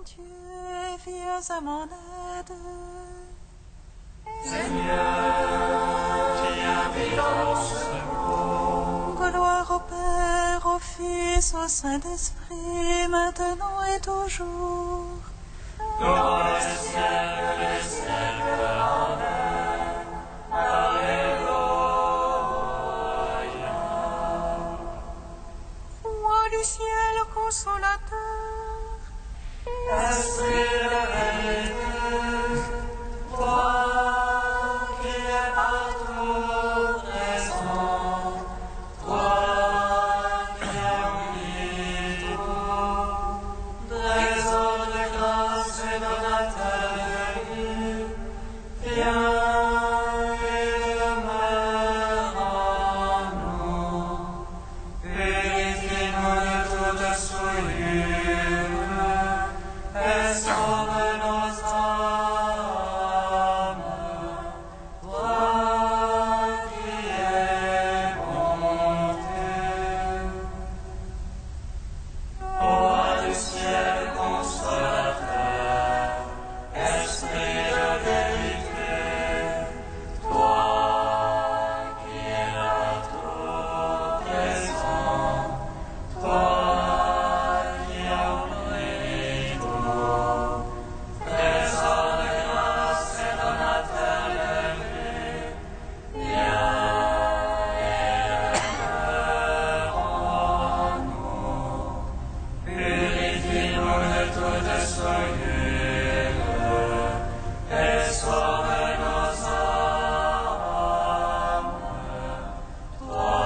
Dieu, viens à mon aide. Seigneur, viens vite à mon secours. Gloire au Père, au Fils, au Saint-Esprit, maintenant et toujours. Dans les siècles des siècles. Amen. Alléluia. Roi du ciel consolateur, Esprit de vérité, toi qui es partout présent, toi qui es omnipotent, trésor de grâce et donateur de vie, viens et demeure en nous. Purifie-nous de toute souillure et sauve nos âmes. Toi qui es bonté. Roi du ciel consolateur, Esprit de vérité, toi qui es là tout présent, toi qui es omnipotent, trésor de grâce et donateur de vie, viens et demeure en nous. Purifie-nous de toute souillure et sauve nos âmes. Toi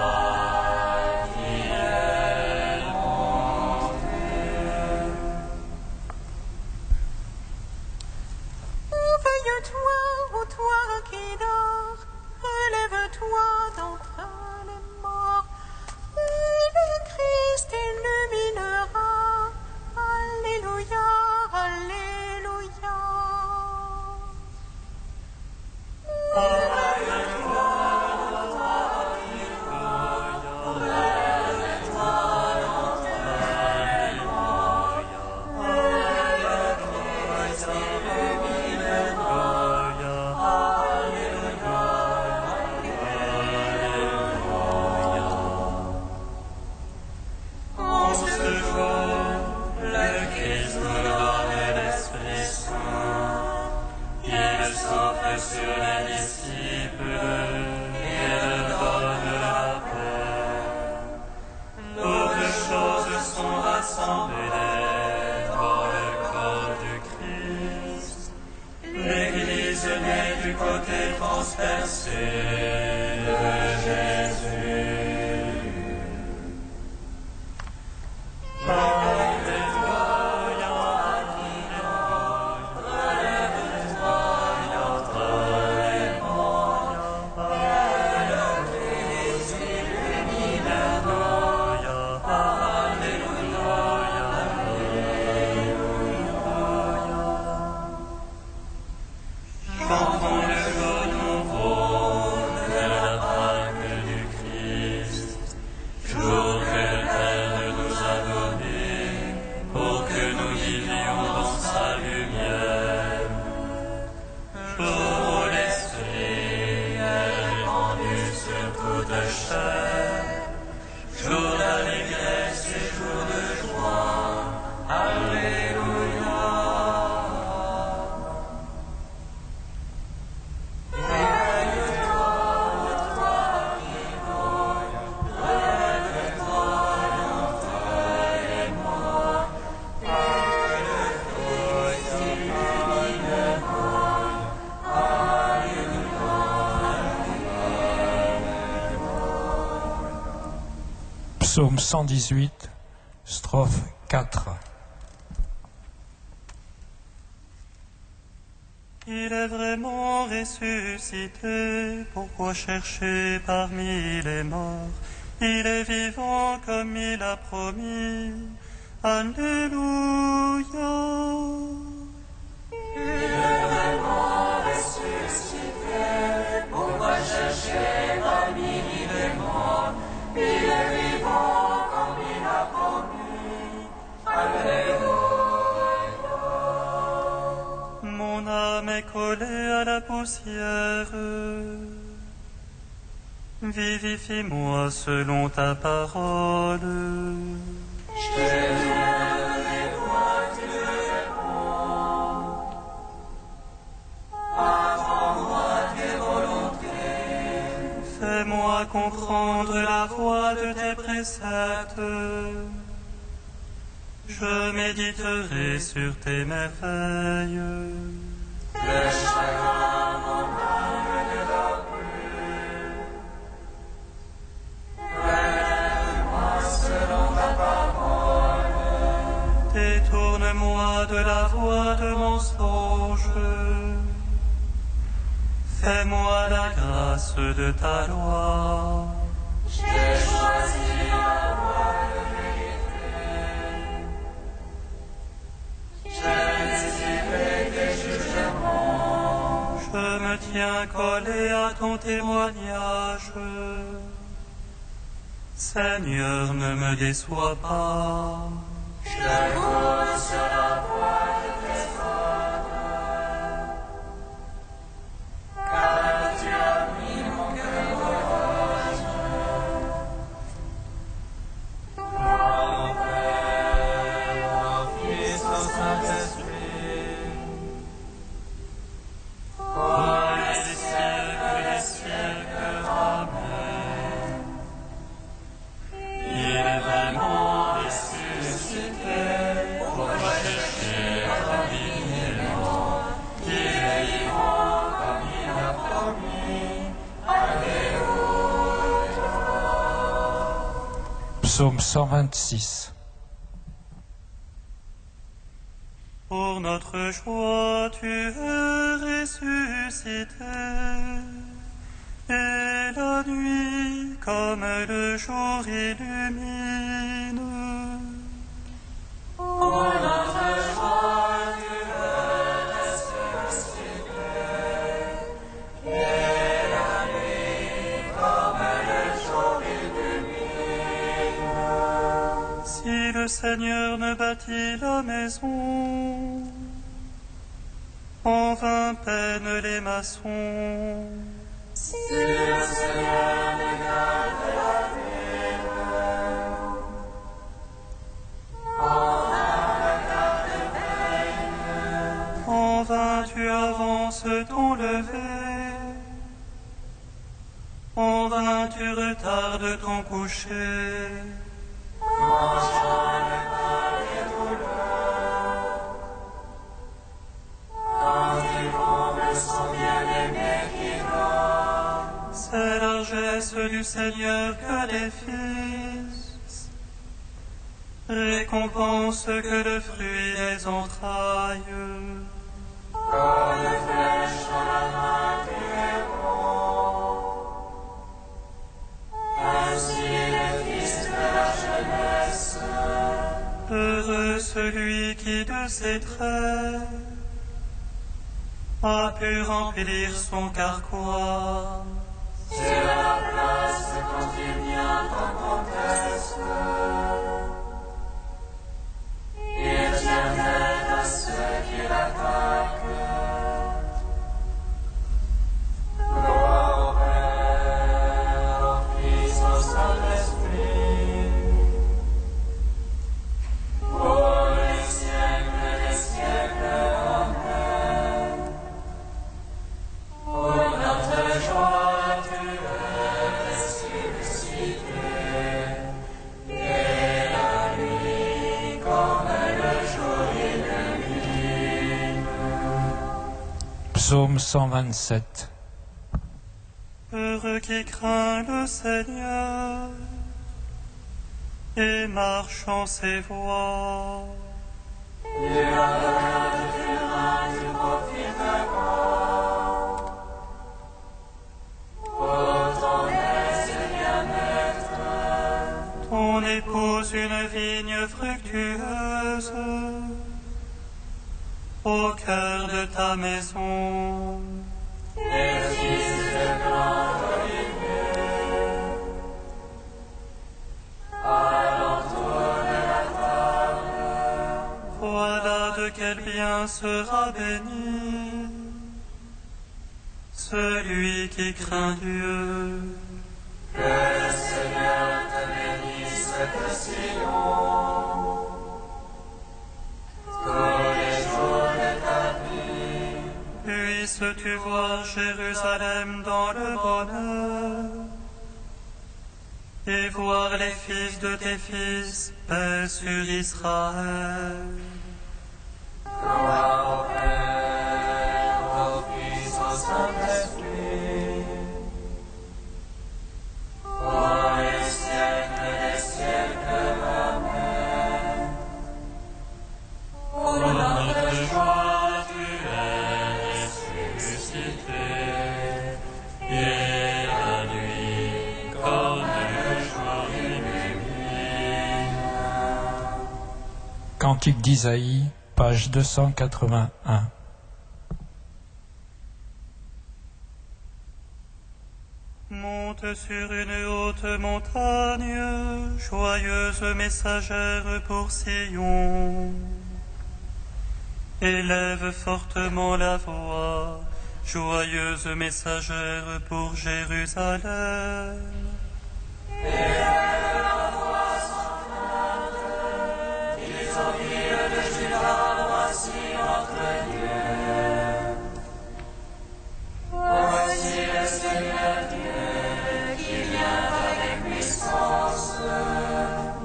qui es bonté. éveille-toi, ô toi qui dors, relève-toi d'entre les morts, et le Christ illuminera. Alléluia, Alléluia. Le Christ nous donne l'Esprit Saint. Il souffle sur les disciples et leur donne la paix. Toutes choses sont rassemblées dans le corps du Christ. L'Église naît du côté transpercé de Jésus. Chantons le jour nouveau de la Pâque du Christ, jour que le Père nous a donné pour que nous vivions dans sa lumière. Jour où l'Esprit est répandu sur toute chair, jour d'allégresse et jour de joie. Alléluia. Psaume 118, strophe 4. Il est vraiment ressuscité, pourquoi chercher parmi les morts? Il est vivant comme il a promis. Alléluia. Il est vraiment ressuscité, pourquoi chercher parmi les morts? Il est vivant comme il a promis. Alléluia. poussière. Vivifie-moi selon ta parole. Fais-moi comprendre la voie de tes préceptes. Je méditerai sur tes merveilles. Le chagrin mon âme ne dort plus. Relève-moi selon ta parole. Détourne-moi de la voie de mensonge. Fais-moi la grâce de ta loi. J'ai choisi la voie de vérité. J'ai désiré tes jugements. Je me tiens collé à ton témoignage. Seigneur, ne me déçois pas. Je cours sur la voie de tes ordres. Car tu as mis mon cœur heureuse. Gloire au Père, au Fils, au Saint-Esprit. Pour les siècles des siècles. Amen. Il est vraiment ressuscité pour rechercher parmi les morts. Il est vivant comme il a promis. Alléluia. Psaume 126. Pour notre joie, tu es ressuscité. Et la nuit, comme le jour, illumine. Pour notre joie, tu es ressuscité. Et la nuit, comme le jour, illumine. Si le Seigneur ne bâtit la maison, en vain peinent les maçons. Si le Seigneur ne garde la ville, en vain la garde veille. En vain tu avances ton lever, en vain tu retardes ton coucher. Quand Jeanne par les douleurs, quand il comble son bien-aimé qui dort. C'est la largesse du Seigneur que les fils, récompense que le fruit des entrailles. Comme une flèche dans la main du héros, ainsi les fils de la jeunesse. Heureux celui qui de ses traits a pu remplir son carquois. C'est la place quand il vient en conteste. Il tient tête à ceux qui l'attaquent. Gloire au Père, au Fils, au Saint-Esprit. Pour les siècles des siècles. Amen. Pour notre joie, tu es ressuscité. Et la nuit, comme le jour illumine. Psaume 127. Heureux qui craint le Seigneur et marche en ses voies. Dieu regarde tes mains, tu profiteras. Pour ton aise et bien-être. Ton épouse une vigne fructueuse au cœur de ta maison. Les fils de grands oliviers, à l'entour de la table. Voilà de quel bien sera béni celui qui craint Dieu. Que le Seigneur te bénisse de Sion, tous les jours de ta vie. Puisses-tu voir Jérusalem dans le bonheur, et voir les fils de tes fils, paix sur Israël. Gloire au Père, au Fils, au Saint-Esprit, pour les siècles des siècles. Amen. Pour notre joie, tu es ressuscité, et la nuit, comme le jour illumine. Cantique d'Isaïe, page 281. Monte sur une haute montagne, joyeuse messagère pour Sion. Élève fortement la voix, joyeuse messagère pour Jérusalem.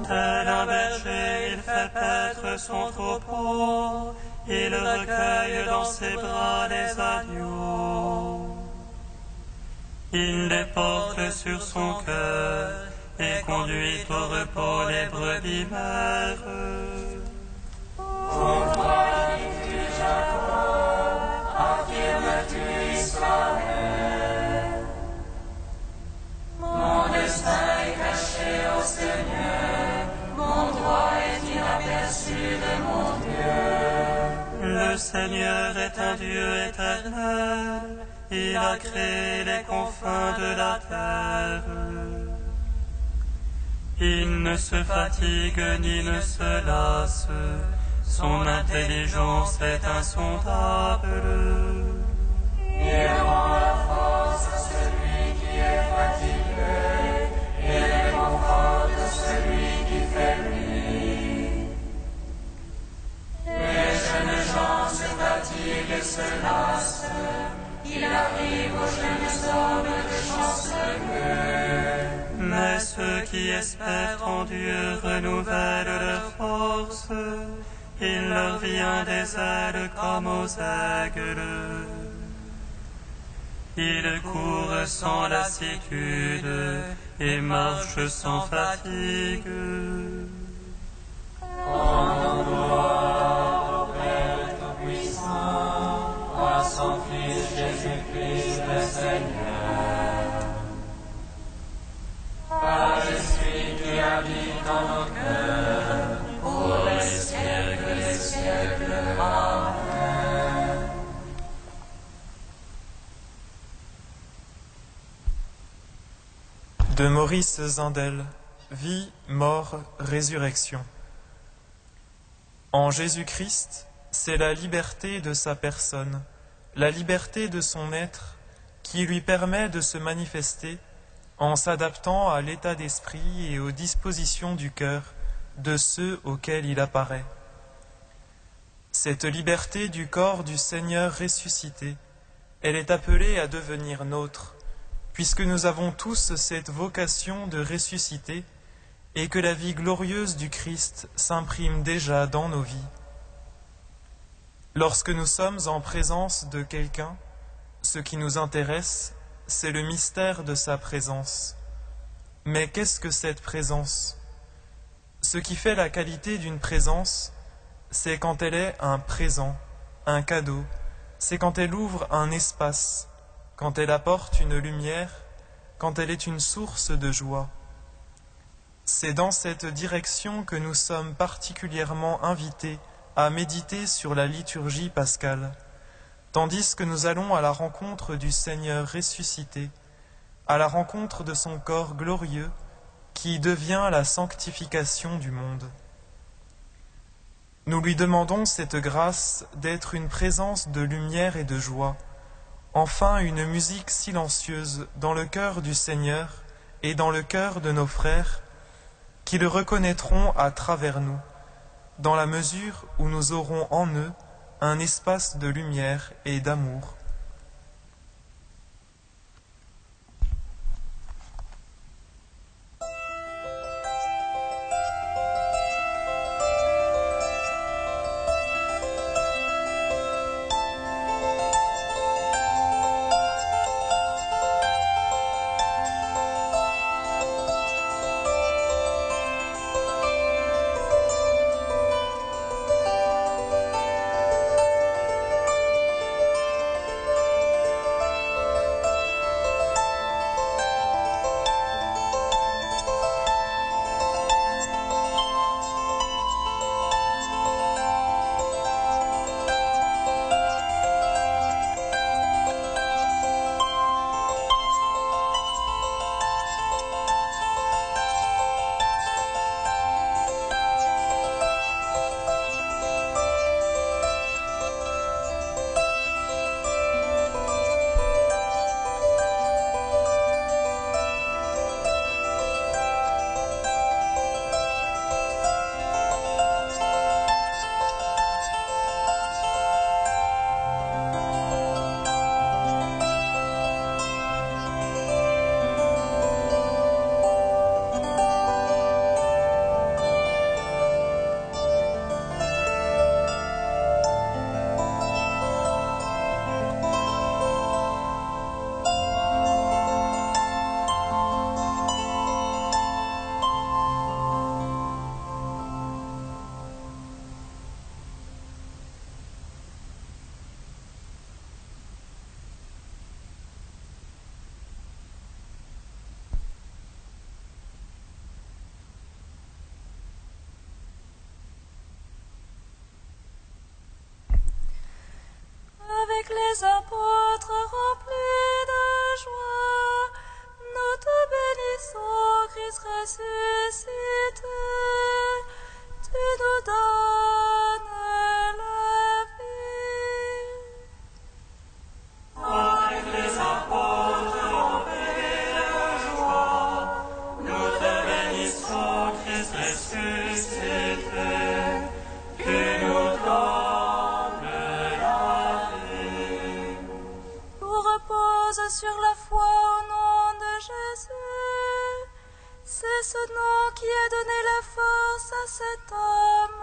Tel un berger, il fait paître son troupeau, il recueille dans ses bras les agneaux. Il les porte sur son cœur et conduit au repos les brebis mères. Pour toi, tu Jacob, affirme-tu Israël. Mon destin est caché au Seigneur, mon droit est inaperçu de mon Dieu. Le Seigneur est un Dieu éternel, il a créé les confins de la terre. Il ne se fatigue ni ne se lasse, son intelligence est insondable. Il rend la force à celui qui est fatigué, et réconforte celui qui faiblit. Les jeunes gens se fatiguent et se lassent, il arrive aux jeunes hommes de chanceler. Mais ceux qui espèrent en Dieu renouvellent leur force, il leur vient des ailes comme aux aigles. Ils courent sans lassitude et marchent sans fatigue. Rendons gloire au Père Tout-Puissant, à son Fils Jésus-Christ le Seigneur. Par l'Esprit qui habite dans nos cœurs, pour les siècles des siècles. Amen. De Maurice Zindel, Vie, mort, résurrection. En Jésus-Christ, c'est la liberté de sa personne, la liberté de son être, qui lui permet de se manifester en s'adaptant à l'état d'esprit et aux dispositions du cœur de ceux auxquels il apparaît. Cette liberté du corps du Seigneur ressuscité, elle est appelée à devenir nôtre, puisque nous avons tous cette vocation de ressusciter et que la vie glorieuse du Christ s'imprime déjà dans nos vies. Lorsque nous sommes en présence de quelqu'un, ce qui nous intéresse, c'est le mystère de sa présence. Mais qu'est-ce que cette présence ? Ce qui fait la qualité d'une présence, c'est quand elle est un présent, un cadeau, c'est quand elle ouvre un espace, quand elle apporte une lumière, quand elle est une source de joie. C'est dans cette direction que nous sommes particulièrement invités à méditer sur la liturgie pascale, tandis que nous allons à la rencontre du Seigneur ressuscité, à la rencontre de son corps glorieux qui devient la sanctification du monde. Nous lui demandons cette grâce d'être une présence de lumière et de joie, Enfin une musique silencieuse dans le cœur du Seigneur et dans le cœur de nos frères, qui le reconnaîtront à travers nous, dans la mesure où nous aurons en eux un espace de lumière et d'amour. Avec les apôtres remplis de joie, nous te bénissons, Christ ressuscité. Tu nous donnes la vie. Avec les apôtres remplis de joie, nous te bénissons, Christ ressuscité. Tu nous donnes la vie. Nous repose sur la foi au nom de Jésus. C'est ce nom qui a donné la force à cet homme.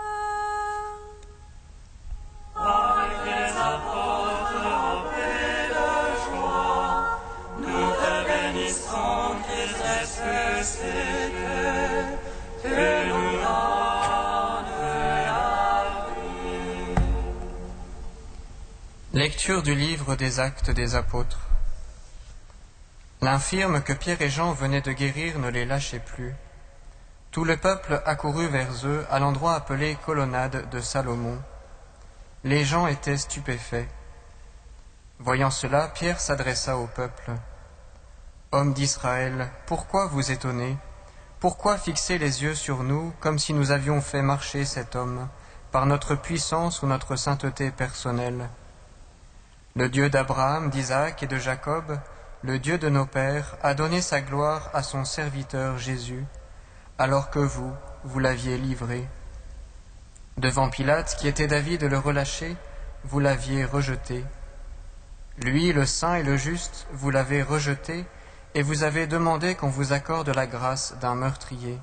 Avec les apôtres remplis de joie, nous te bénissons, Christ ressuscité. Tu nous donnes la vie. Lecture du livre des Actes des Apôtres. L'infirme que Pierre et Jean venaient de guérir ne les lâchait plus. Tout le peuple accourut vers eux à l'endroit appelé Colonnade de Salomon. Les gens étaient stupéfaits. Voyant cela, Pierre s'adressa au peuple. « Hommes d'Israël, pourquoi vous étonnez? Pourquoi fixer les yeux sur nous comme si nous avions fait marcher cet homme, par notre puissance ou notre sainteté personnelle? Le Dieu d'Abraham, d'Isaac et de Jacob, le Dieu de nos pères, a donné sa gloire à son serviteur Jésus, alors que vous l'aviez livré. Devant Pilate, qui était d'avis de le relâcher, vous l'aviez rejeté. Lui, le saint et le juste, vous l'avez rejeté, et vous avez demandé qu'on vous accorde la grâce d'un meurtrier.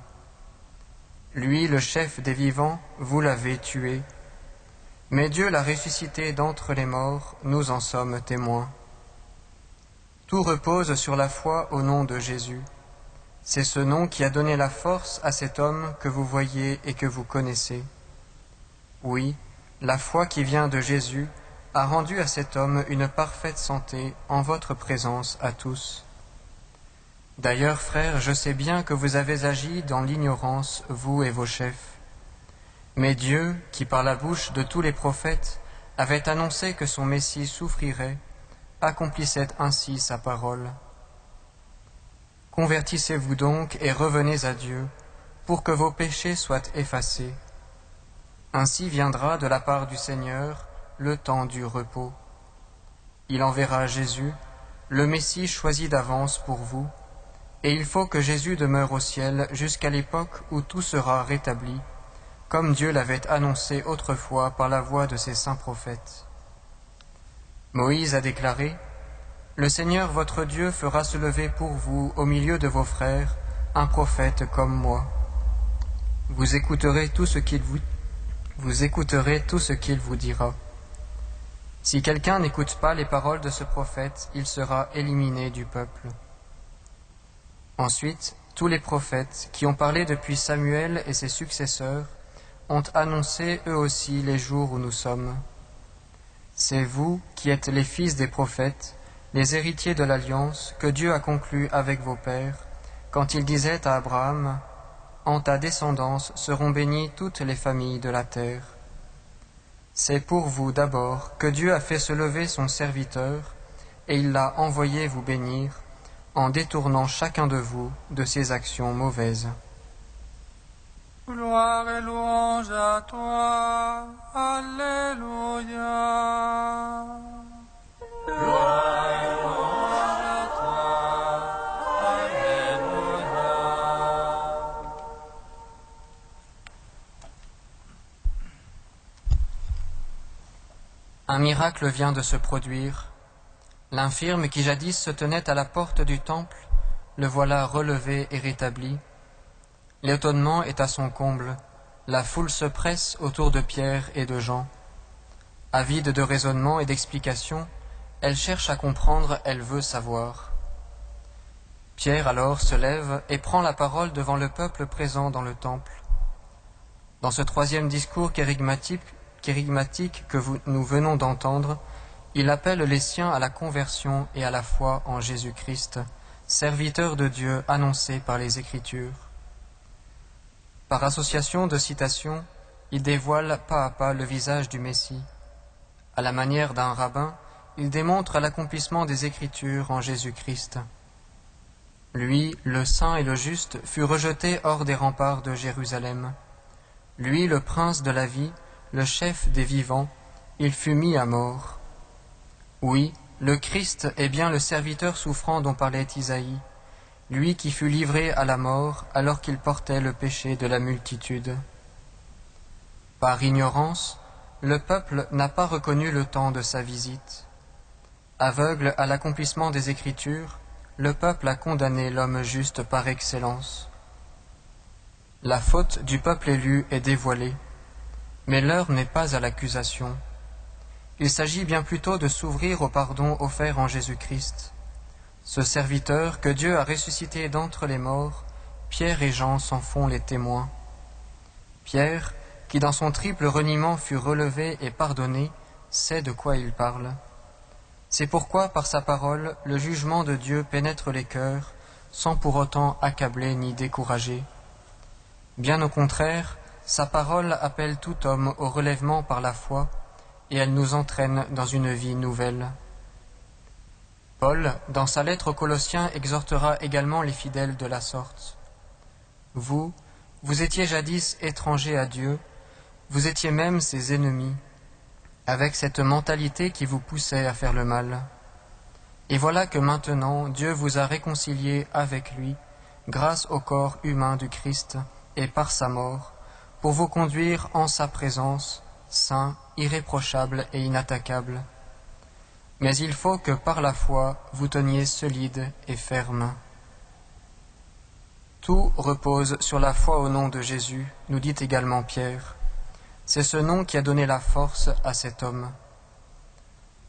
Lui, le chef des vivants, vous l'avez tué. Mais Dieu l'a ressuscité d'entre les morts, nous en sommes témoins. Tout repose sur la foi au nom de Jésus. C'est ce nom qui a donné la force à cet homme que vous voyez et que vous connaissez. Oui, la foi qui vient de Jésus a rendu à cet homme une parfaite santé en votre présence à tous. D'ailleurs, frères, je sais bien que vous avez agi dans l'ignorance, vous et vos chefs. Mais Dieu, qui par la bouche de tous les prophètes avait annoncé que son Messie souffrirait, accomplissait ainsi sa parole. Convertissez-vous donc et revenez à Dieu, pour que vos péchés soient effacés. Ainsi viendra de la part du Seigneur le temps du repos. Il enverra Jésus, le Messie choisi d'avance pour vous, et il faut que Jésus demeure au ciel jusqu'à l'époque où tout sera rétabli, comme Dieu l'avait annoncé autrefois par la voix de ses saints prophètes. Moïse a déclaré, « Le Seigneur votre Dieu fera se lever pour vous au milieu de vos frères un prophète comme moi. Vous écouterez tout ce qu'il vous dira. Si quelqu'un n'écoute pas les paroles de ce prophète, il sera éliminé du peuple. » Ensuite, tous les prophètes qui ont parlé depuis Samuel et ses successeurs ont annoncé eux aussi les jours où nous sommes. C'est vous qui êtes les fils des prophètes, les héritiers de l'alliance que Dieu a conclue avec vos pères, quand il disait à Abraham, « En ta descendance seront bénies toutes les familles de la terre. » C'est pour vous d'abord que Dieu a fait se lever son serviteur, et il l'a envoyé vous bénir, en détournant chacun de vous de ses actions mauvaises. Gloire et louange à toi, Alléluia. Gloire et louange à toi, Alléluia. Un miracle vient de se produire. L'infirme qui jadis se tenait à la porte du temple, le voilà relevé et rétabli. L'étonnement est à son comble, la foule se presse autour de Pierre et de Jean. Avide de raisonnement et d'explication, elle cherche à comprendre, elle veut savoir. Pierre alors se lève et prend la parole devant le peuple présent dans le temple. Dans ce troisième discours kérigmatique que nous venons d'entendre, il appelle les siens à la conversion et à la foi en Jésus-Christ, serviteur de Dieu annoncé par les Écritures. Par association de citations, il dévoile pas à pas le visage du Messie. À la manière d'un rabbin, il démontre l'accomplissement des Écritures en Jésus-Christ. Lui, le saint et le juste, fut rejeté hors des remparts de Jérusalem. Lui, le prince de la vie, le chef des vivants, il fut mis à mort. Oui, le Christ est bien le serviteur souffrant dont parlait Isaïe, lui qui fut livré à la mort alors qu'il portait le péché de la multitude. Par ignorance, le peuple n'a pas reconnu le temps de sa visite. Aveugle à l'accomplissement des Écritures, le peuple a condamné l'homme juste par excellence. La faute du peuple élu est dévoilée, mais l'heure n'est pas à l'accusation. Il s'agit bien plutôt de s'ouvrir au pardon offert en Jésus-Christ. Ce serviteur que Dieu a ressuscité d'entre les morts, Pierre et Jean s'en font les témoins. Pierre, qui dans son triple reniement fut relevé et pardonné, sait de quoi il parle. C'est pourquoi, par sa parole, le jugement de Dieu pénètre les cœurs, sans pour autant accabler ni décourager. Bien au contraire, sa parole appelle tout homme au relèvement par la foi, et elle nous entraîne dans une vie nouvelle. Paul, dans sa lettre aux Colossiens, exhortera également les fidèles de la sorte. Vous étiez jadis étrangers à Dieu, vous étiez même ses ennemis, avec cette mentalité qui vous poussait à faire le mal. Et voilà que maintenant Dieu vous a réconciliés avec lui, grâce au corps humain du Christ, et par sa mort, pour vous conduire en sa présence, saint, irréprochable et inattaquable. Mais il faut que par la foi vous teniez solide et ferme. Tout repose sur la foi au nom de Jésus, nous dit également Pierre. C'est ce nom qui a donné la force à cet homme.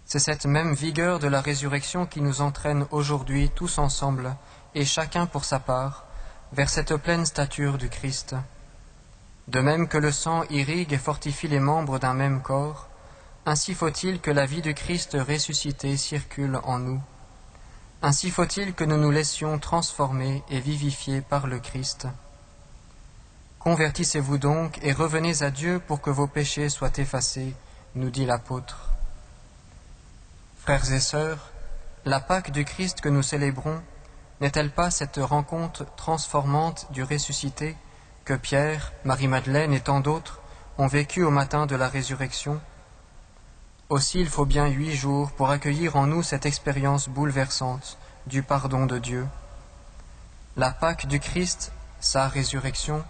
C'est cette même vigueur de la résurrection qui nous entraîne aujourd'hui tous ensemble, et chacun pour sa part, vers cette pleine stature du Christ. De même que le sang irrigue et fortifie les membres d'un même corps, ainsi faut-il que la vie du Christ ressuscité circule en nous. Ainsi faut-il que nous nous laissions transformer et vivifier par le Christ. Convertissez-vous donc et revenez à Dieu pour que vos péchés soient effacés, nous dit l'apôtre. Frères et sœurs, la Pâque du Christ que nous célébrons n'est-elle pas cette rencontre transformante du ressuscité que Pierre, Marie-Madeleine et tant d'autres ont vécu au matin de la résurrection? Aussi il faut bien 8 jours pour accueillir en nous cette expérience bouleversante du pardon de Dieu. La Pâque du Christ, sa résurrection,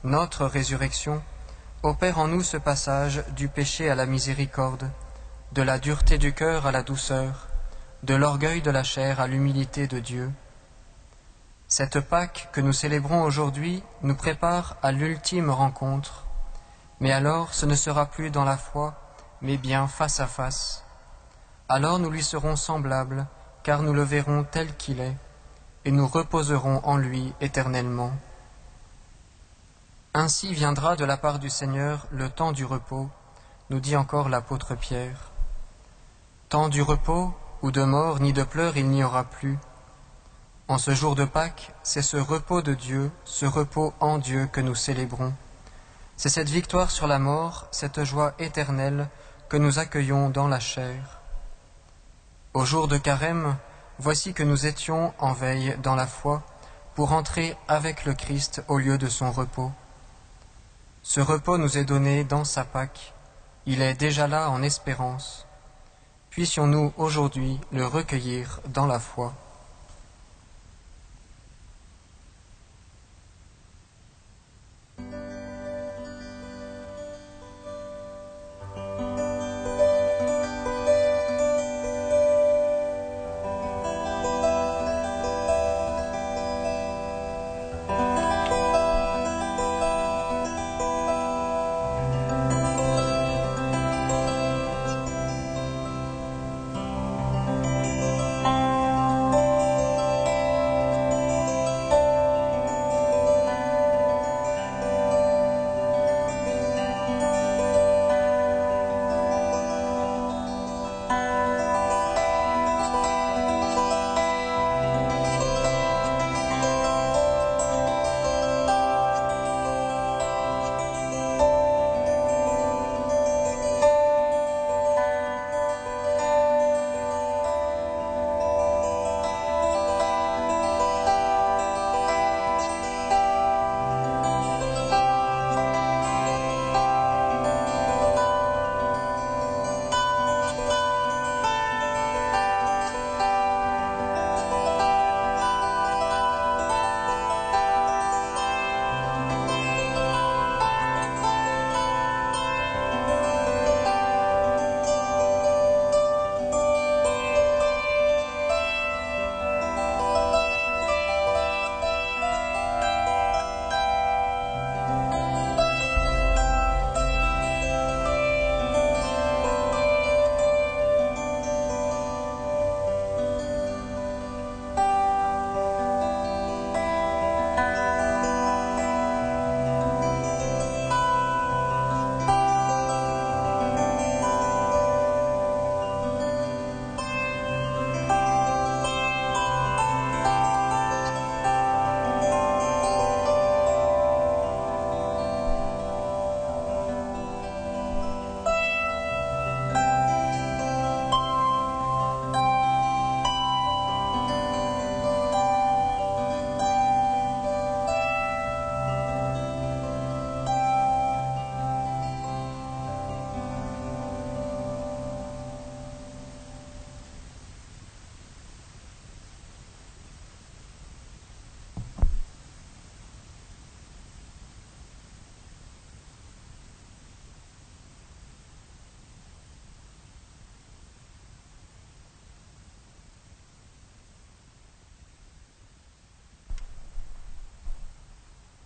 notre résurrection, opère en nous ce passage du péché à la miséricorde, de la dureté du cœur à la douceur, de l'orgueil de la chair à l'humilité de Dieu. Cette Pâque que nous célébrons aujourd'hui nous prépare à l'ultime rencontre, mais alors ce ne sera plus dans la foi, mais bien face à face. Alors nous lui serons semblables, car nous le verrons tel qu'il est, et nous reposerons en lui éternellement. Ainsi viendra de la part du Seigneur le temps du repos, nous dit encore l'apôtre Pierre. Temps du repos, où de mort ni de pleurs il n'y aura plus. En ce jour de Pâques, c'est ce repos de Dieu, ce repos en Dieu que nous célébrons. C'est cette victoire sur la mort, cette joie éternelle que nous accueillons dans la chair. Au jour de Carême, voici que nous étions en veille dans la foi pour entrer avec le Christ au lieu de son repos. Ce repos nous est donné dans sa Pâque, il est déjà là en espérance. Puissions-nous aujourd'hui le recueillir dans la foi.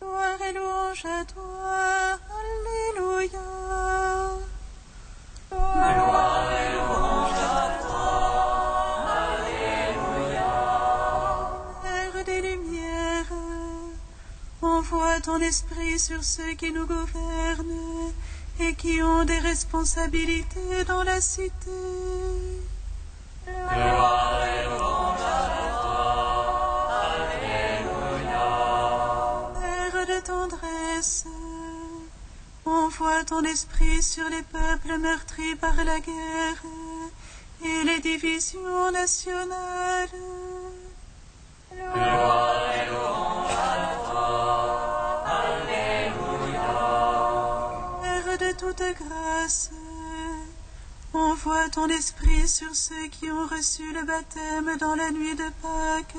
Gloire et louange à toi, Alléluia. Gloire et louange à toi, Alléluia. Père des lumières, envoie ton esprit sur ceux qui nous gouvernent et qui ont des responsabilités dans la cité. Gloire et louange à toi, Alléluia. Père de tendresse, envoie ton esprit sur les peuples meurtris par la guerre et les divisions nationales. Gloire et louange à toi, Alléluia. Père de toute grâce, Envoie ton esprit sur ceux qui ont reçu le baptême dans la nuit de Pâques,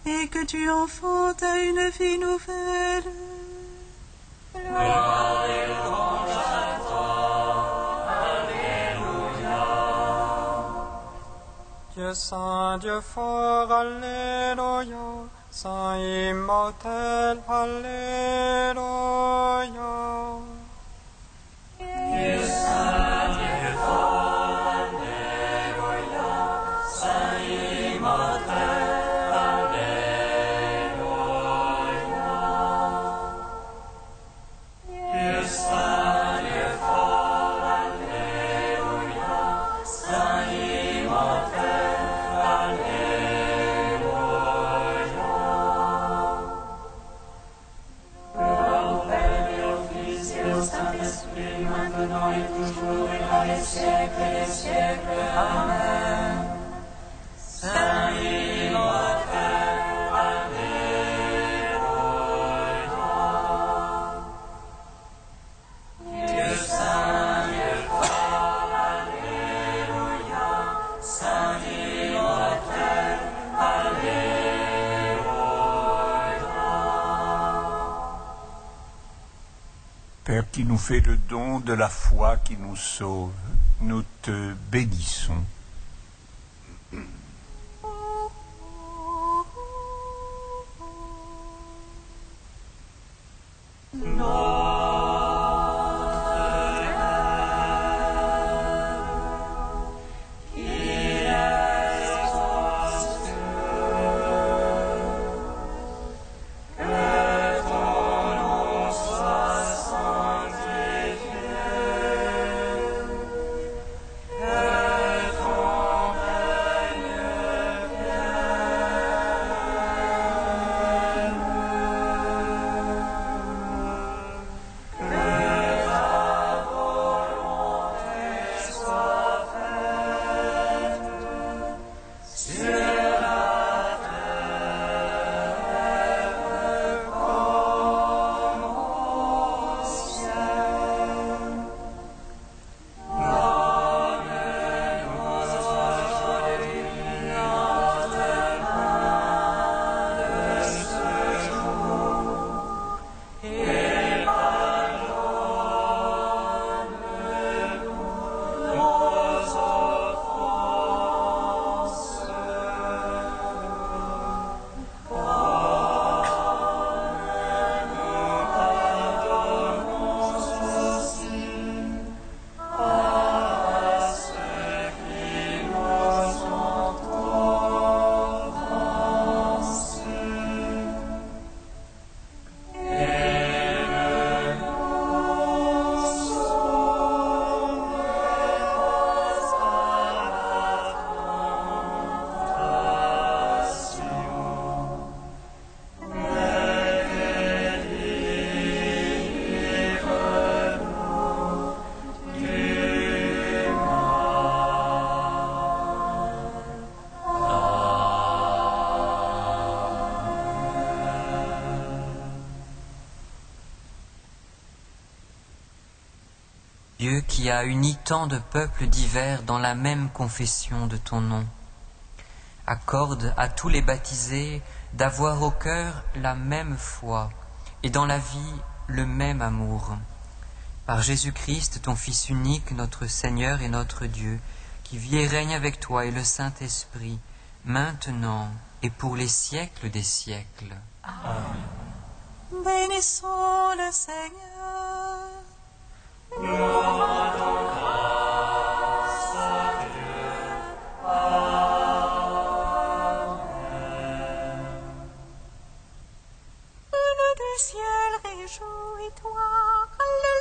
et que tu enfantes à une vie nouvelle. Gloire et louange à toi. Alléluia. Dieu saint, Dieu fort, Alléluia. Saint immortel, Alléluia. Dieu saint, Dieu fort, Alléluia. Saint immortel, Alléluia. Dieu saint, Dieu fort, Alléluia. Saint immortel, Alléluia. Gloire au Père et au Fils et au Saint-Esprit, maintenant et toujours et dans les siècles des siècles. Amen. Saint immortel, Alléluia. Dieu saint, Dieu fort, Alléluia. Saint immortel, Alléluia. Père qui nous fait le don de la foi qui nous sauve, nous te bénissons. Dieu qui a uni tant de peuples divers dans la même confession de ton nom, accorde à tous les baptisés d'avoir au cœur la même foi et dans la vie le même amour. Par Jésus-Christ, ton Fils unique, notre Seigneur et notre Dieu, qui vit et règne avec toi et le Saint-Esprit, maintenant et pour les siècles des siècles. Amen. Bénissons le Seigneur. Gloire à ton grâce, Dieu. Amen. Reine du ciel, réjouis-toi. Alléluia.